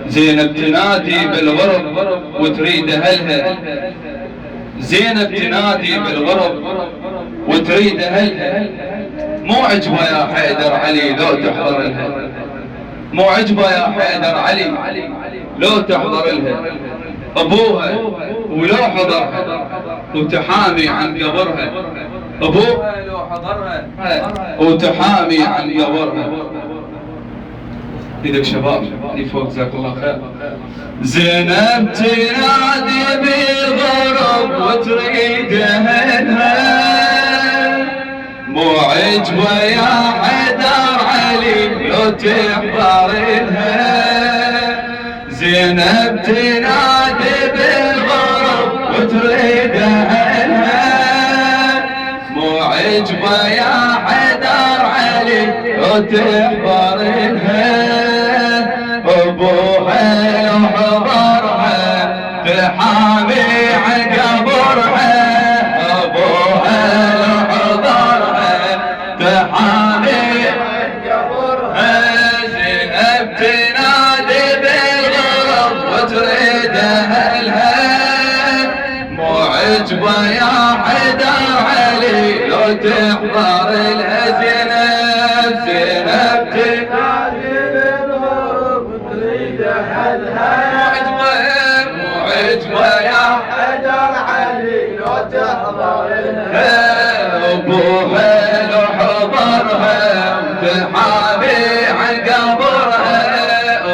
زينب تنادي بالغرب وتريد أهلها، زينب تنادي بالغرب وتريد أهلها، مو عجبة يا حيدر علي لو تحضر لها، مو عجبة يا حيدر علي لو تحضر لها، أبوها ولو حضرها وتحامي عن قبرها، أبوها لو حضرها وتحامي عن قبرها. ايدك شباب اللي فوق جزاك الله خير. زينب تنادي بالغرب وتريد أهلها، مو عجبة يا حيدر علي لو تحضر لها، زينب تنادي بالغرب وتريد أهلها، مو عجبة يا حيدر علي لو تحضر لها، أبوها لو حضرها تحامي عن قبرها، أبوها لو حضرها تحامي عن قبرها. زينب تنادي بالغرب وتريد أهلها، مو عجبة يا حيدر علي لو تحضر لها، زينب زينب تنادي مو عجبة يا حيدر علي لو تحضر لها، أبوها لو حضرها وتحامي عن قبرها،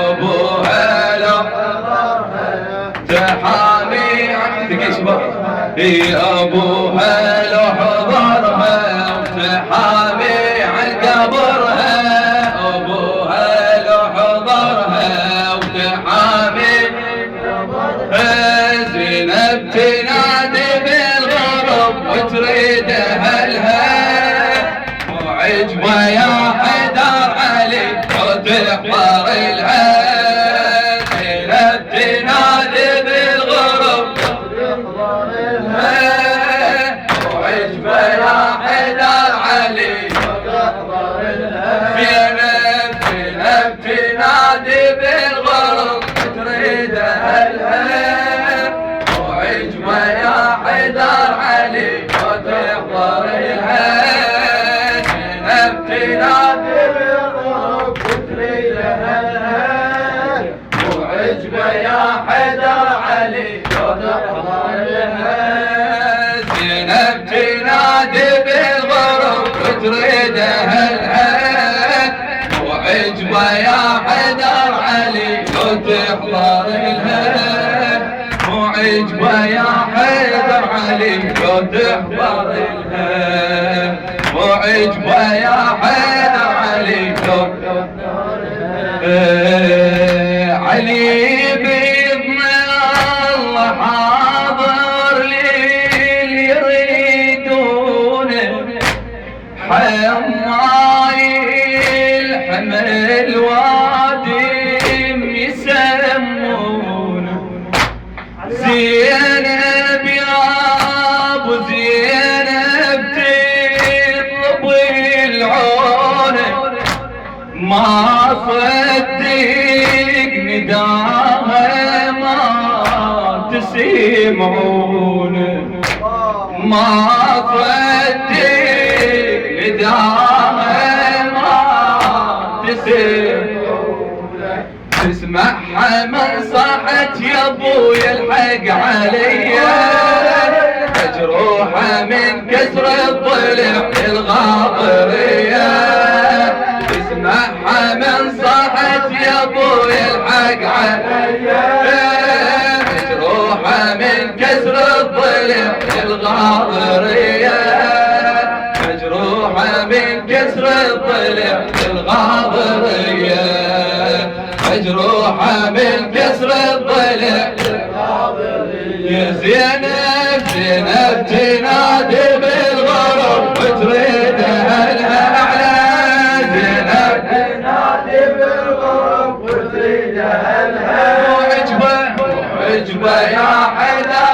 أبوها لو حضرها تحامي عن أبوها لو حضرها وتحامي عن قبرها، أبوها لو حضرها وتحامي زينب تنادي بالغرب وتريد أهلها، مو عجبة يا حيدر علي لو تحضر لها، زينب تنادي بالغرب مو عجبة يا حيدر علي لو تحضر لها، زينب زينب تنادي بالغرب وتريد أهلها، مو عجبة يا حيدر علي لو تحضر لها، زينب تنادي بالغرب وتريد أهلها، مو عجبة يا حيدر علي لو تحضر لها، زينب تنادي بالغرب وتريد أهلها، مو عجبة يا حيدر علي لو تحضر لها، مو عجبة يا حيدر علي لو تحضر لها، مو عجبة يا حيدر علي لو تحضر لها. علي بإذن الله حاضر للي يريدونه، حماي الحمل وادم يسمونه، زينب يا ابو زينب تطلب العون، ما صدق نداها ما تسمعونه، ما صدق نداها ما تسمعونه، تسمعها من صاحت يا ابويا الحق عليا، مجروحة من كسر الضلع الغاضرية، تسمعها من صاحت يا ابويا الحق عليا، مجروحة من كسر الضلع الغاضرية، مجروحة من كسر الضلع الغاضرية، مجروحة من كسر الضلع الغاضرية. زينب زينب تنادي بالغرب وتريد أهلها أعلى، زينب تنادي بالغرب وتريد أهلها، مو عجبة يا حيدر